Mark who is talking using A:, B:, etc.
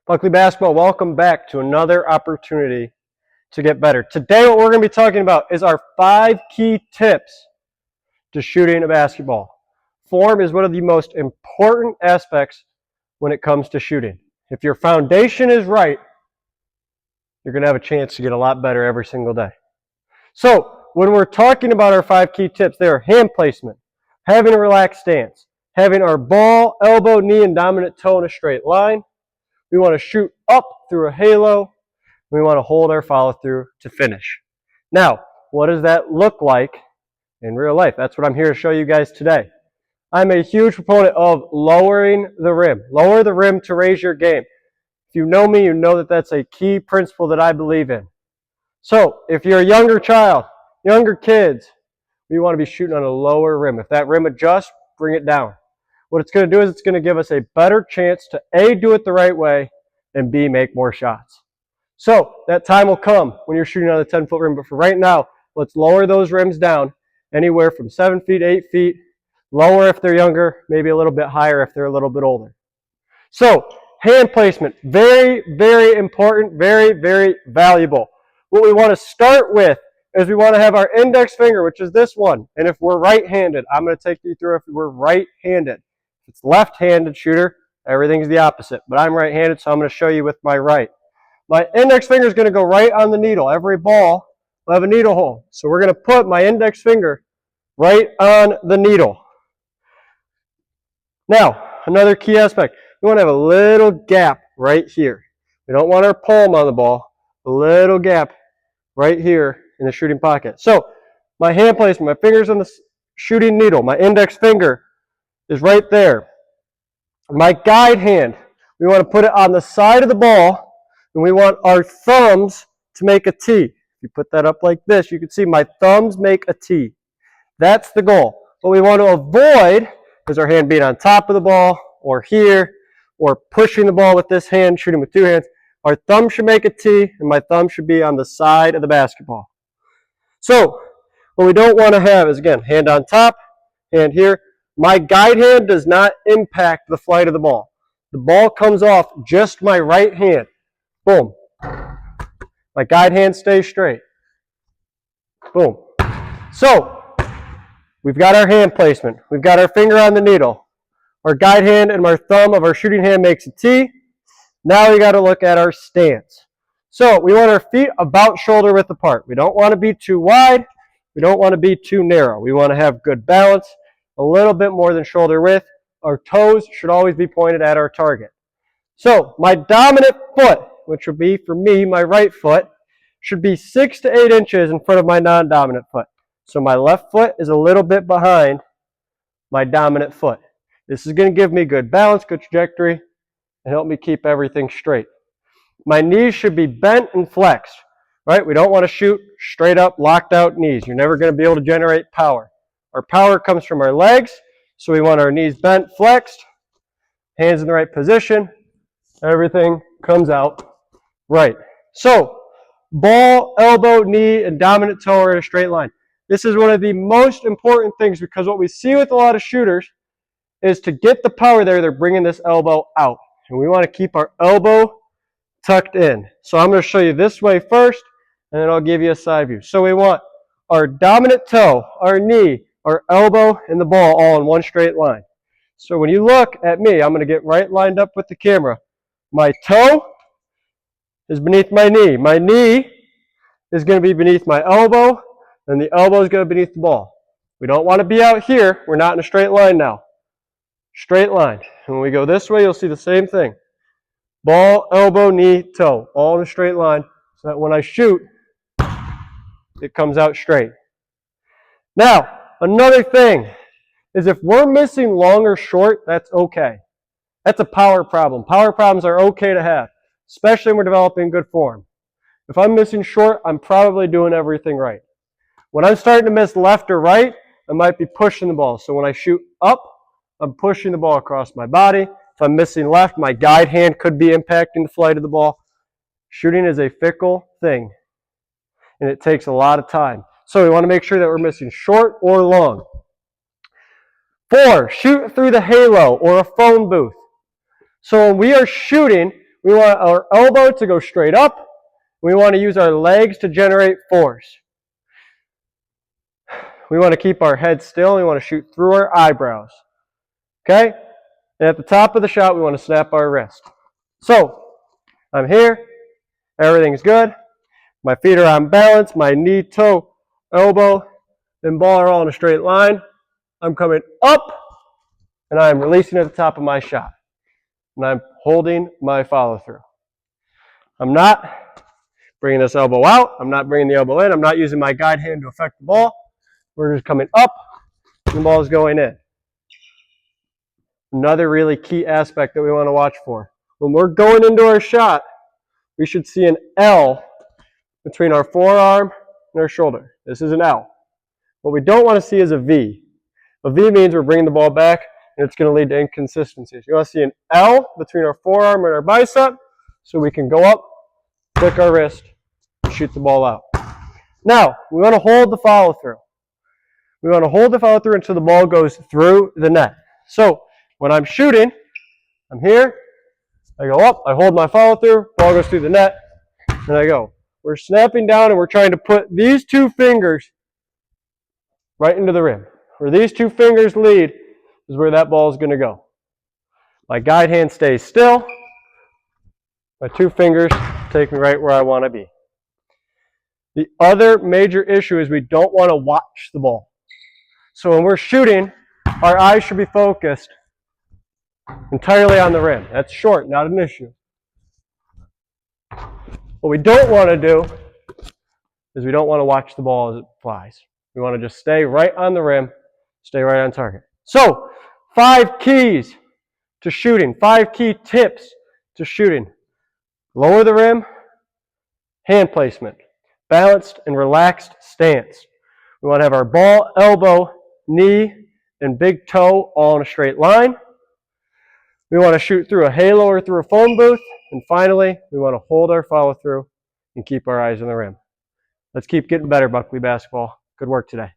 A: Buckley Basketball, welcome back to another opportunity to get better. Today what we're going to be talking about is our 5 key tips to shooting a basketball. Form is one of the most important aspects when it comes to shooting. If your foundation is right, you're going to have a chance to get a lot better every single day. So when we're talking about our 5 key tips, they are hand placement, having a relaxed stance, having our ball, elbow, knee, and dominant toe in a straight line. We want to shoot up through a halo. We want to hold our follow through to finish. Now, what does that look like in real life? That's what I'm here to show you guys today. I'm a huge proponent of lowering the rim. Lower the rim to raise your game. If you know me, you know that that's a key principle that I believe in. So, if you're a younger child, younger kids, we want to be shooting on a lower rim. If that rim adjusts, bring it down. What it's going to do is it's going to give us a better chance to A, do it the right way, and B, make more shots. So that time will come when you're shooting on the 10-foot rim. But for right now, let's lower those rims down anywhere from 7 feet, 8 feet, lower if they're younger, maybe a little bit higher if they're a little bit older. So hand placement, very, very important, very, very valuable. What we want to start with is we want to have our index finger, which is this one. And if we're right-handed, I'm going to take you through if we're right-handed. If it's left-handed shooter, everything's the opposite. But I'm right-handed, so I'm going to show you with my right. My index finger is going to go right on the needle. Every ball will have a needle hole. So we're going to put my index finger right on the needle. Now, another key aspect. We want to have a little gap right here. We don't want our palm on the ball. A little gap right here in the shooting pocket. So my hand placement, my finger's on the shooting needle. My index finger is right there. My guide hand, we want to put it on the side of the ball, and we want our thumbs to make a T. If you put that up like this, you can see my thumbs make a T. That's the goal. What we want to avoid is our hand being on top of the ball, or here, or pushing the ball with this hand, shooting with 2 hands. Our thumb should make a T, and my thumb should be on the side of the basketball. So what we don't want to have is, again, hand on top, hand here. My guide hand does not impact the flight of the ball. The ball comes off just my right hand. Boom. My guide hand stays straight. Boom. So we've got our hand placement. We've got our finger on the needle. Our guide hand and our thumb of our shooting hand makes a T. Now we got to look at our stance. So we want our feet about shoulder width apart. We don't want to be too wide. We don't want to be too narrow. We want to have good balance, a little bit more than shoulder width. Our toes should always be pointed at our target. So my dominant foot, which would be for me, my right foot, should be 6 to 8 inches in front of my non-dominant foot. So my left foot is a little bit behind my dominant foot. This is going to give me good balance, good trajectory, and help me keep everything straight. My knees should be bent and flexed, right? We don't want to shoot straight up, locked out knees. You're never going to be able to generate power. Our power comes from our legs, so we want our knees bent, flexed, hands in the right position. Everything comes out right. So, ball, elbow, knee, and dominant toe are in a straight line. This is one of the most important things because what we see with a lot of shooters is to get the power there, they're bringing this elbow out. And we want to keep our elbow tucked in. So I'm going to show you this way first, and then I'll give you a side view. So we want our dominant toe, our knee, our elbow, and the ball all in one straight line. So when you look at me, I'm going to get right lined up with the camera. My toe is beneath my knee. My knee is going to be beneath my elbow, and the elbow is going to be beneath the ball. We don't want to be out here. We're not in a straight line now. Straight line. And when we go this way, you'll see the same thing. Ball, elbow, knee, toe, all in a straight line, so that when I shoot, it comes out straight. Now, another thing is if we're missing long or short, that's okay. That's a power problem. Power problems are okay to have, especially when we're developing good form. If I'm missing short, I'm probably doing everything right. When I'm starting to miss left or right, I might be pushing the ball. So when I shoot up, I'm pushing the ball across my body. If I'm missing left, my guide hand could be impacting the flight of the ball. Shooting is a fickle thing, and it takes a lot of time. So we want to make sure that we're missing short or long. 4, shoot through the halo or a phone booth. So when we are shooting, We want our elbow to go straight up. We want to use our legs to generate force. We want to keep our head still. We want to shoot through our eyebrows. Okay? And at the top of the shot, we want to snap our wrist. So, I'm here. Everything's good. My feet are on balance. My knee, toe, elbow, and ball are all in a straight line. I'm coming up, and I'm releasing at the top of my shot. And I'm holding my follow-through. I'm not bringing this elbow out. I'm not bringing the elbow in. I'm not using my guide hand to affect the ball. We're just coming up, and the ball is going in. Another really key aspect that we want to watch for. When we're going into our shot, we should see an L between our forearm and our shoulder. This is an L. What we don't want to see is a V. A V means we're bringing the ball back, and it's going to lead to inconsistencies. You want to see an L between our forearm and our bicep, so we can go up, flick our wrist, and shoot the ball out. Now, we want to hold the follow-through. We want to hold the follow-through until the ball goes through the net. So, when I'm shooting, I'm here, I go up, I hold my follow-through, ball goes through the net, and I go. We're snapping down and we're trying to put these two fingers right into the rim. Where these two fingers lead is where that ball is going to go. My guide hand stays still. My two fingers take me right where I want to be. The other major issue is we don't want to watch the ball. So when we're shooting, our eyes should be focused entirely on the rim. That's short, not an issue. What we don't want to do is we don't want to watch the ball as it flies. We want to just stay right on the rim, stay right on target. So, 5 keys to shooting, 5 key tips to shooting. Lower the rim, hand placement, balanced and relaxed stance. We want to have our ball, elbow, knee, and big toe all in a straight line. We want to shoot through a halo or through a phone booth. And finally, we want to hold our follow-through and keep our eyes on the rim. Let's keep getting better, Buckley basketball. Good work today.